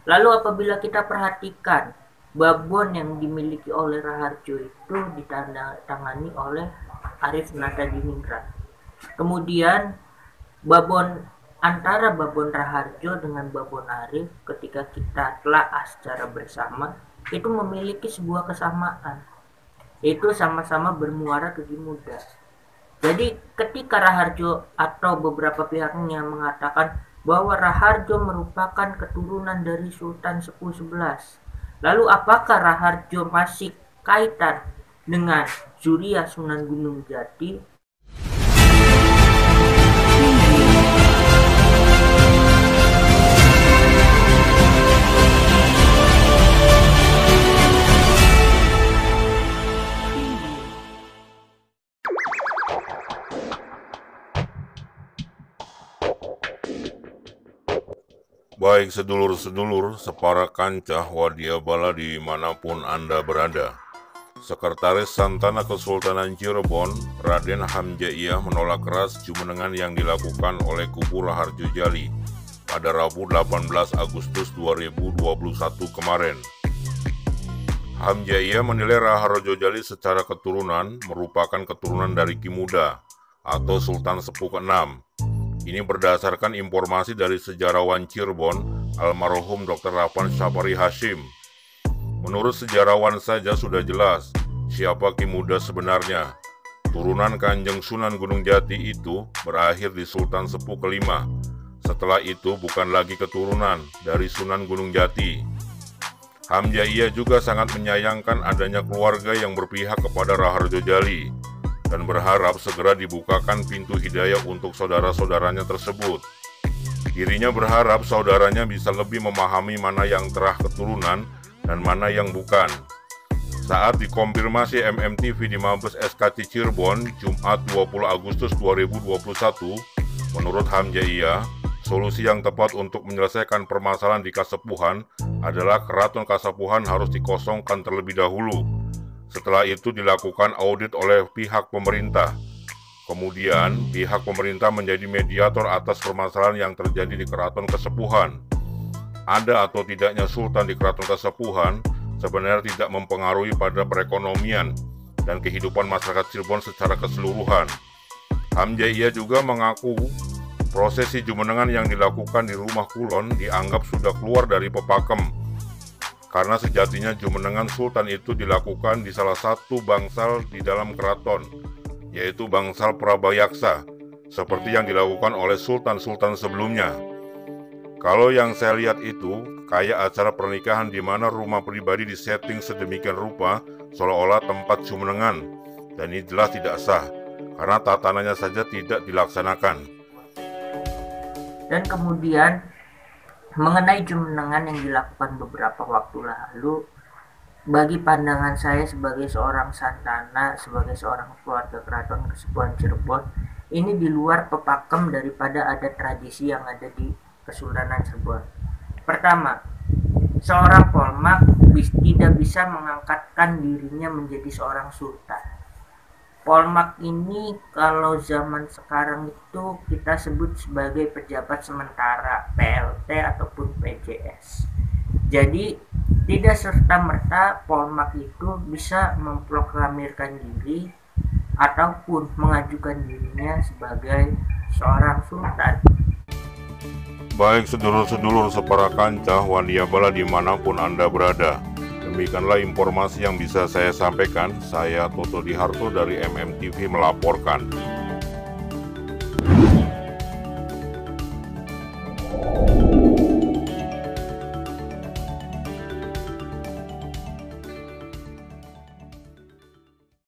Lalu apabila kita perhatikan, babon yang dimiliki oleh Raharjo itu ditandatangani oleh Arif Nadadiningrat. Kemudian babon antara babon Raharjo dengan babon Arif ketika kita telaah secara bersama itu memiliki sebuah kesamaan, yaitu sama-sama bermuara ke Gimuda. Jadi ketika Raharjo atau beberapa pihaknya mengatakan bahwa Raharjo merupakan keturunan dari Sultan Sepuh 11, lalu apakah Raharjo masih kaitan dengan Zuriat Sunan Gunung Jati? Baik sedulur-sedulur separa kancah Wadiabala dimanapun Anda berada. Sekretaris Santana Kesultanan Cirebon, Raden Hamjaiyah menolak keras jumenengan yang dilakukan oleh kubu Raharjo Jali pada Rabu 18 Agustus 2021 kemarin. Hamjaiyah menilai Raharjo Jali secara keturunan merupakan keturunan dari Gimuda atau Sultan Sepuh ke-6. Ini berdasarkan informasi dari sejarawan Cirebon, almarhum Dr. Rafan Syafari Hashim. Menurut sejarawan saja sudah jelas siapa Gimuda sebenarnya. Turunan Kanjeng Sunan Gunung Jati itu berakhir di Sultan Sepuh ke-5. Setelah itu bukan lagi keturunan dari Sunan Gunung Jati. Hamjaiyah juga sangat menyayangkan adanya keluarga yang berpihak kepada Raharjo Jali dan berharap segera dibukakan pintu hidayah untuk saudara-saudaranya tersebut. Dirinya berharap saudaranya bisa lebih memahami mana yang terah keturunan dan mana yang bukan. Saat dikonfirmasi MMTV di Mabes SKT Cirebon, Jumat 20 Agustus 2021, menurut Hamjaiyah, solusi yang tepat untuk menyelesaikan permasalahan di Kasepuhan adalah Keraton Kasepuhan harus dikosongkan terlebih dahulu. Setelah itu dilakukan audit oleh pihak pemerintah. Kemudian, pihak pemerintah menjadi mediator atas permasalahan yang terjadi di Keraton Kasepuhan. Ada atau tidaknya sultan di Keraton Kasepuhan sebenarnya tidak mempengaruhi pada perekonomian dan kehidupan masyarakat Cirebon secara keseluruhan. Hamjaiyah juga mengaku prosesi jumenengan yang dilakukan di Rumah Kulon dianggap sudah keluar dari pepakem, karena sejatinya jumenengan sultan itu dilakukan di salah satu bangsal di dalam keraton, yaitu bangsal Prabayaksa, seperti yang dilakukan oleh sultan-sultan sebelumnya. Kalau yang saya lihat itu kayak acara pernikahan di mana rumah pribadi disetting sedemikian rupa seolah-olah tempat jumenengan, dan ini jelas tidak sah karena tatanannya saja tidak dilaksanakan. Dan kemudian mengenai jumenengan yang dilakukan beberapa waktu lalu, bagi pandangan saya sebagai seorang santana, sebagai seorang keluarga Keraton Kasepuhan Cirebon, ini di luar pepakem daripada adat tradisi yang ada di Kesultanan Cirebon. Pertama, seorang polmak tidak bisa mengangkatkan dirinya menjadi seorang sultan. Polmak ini kalau zaman sekarang itu kita sebut sebagai pejabat sementara, PLT ataupun PJS. Jadi tidak serta-merta polmak itu bisa memproklamirkan diri ataupun mengajukan dirinya sebagai seorang sultan. Baik sedulur-sedulur separa kancah Wadiabala dimanapun Anda berada, demikianlah informasi yang bisa saya sampaikan. Saya Toto Diharto dari MMTV melaporkan.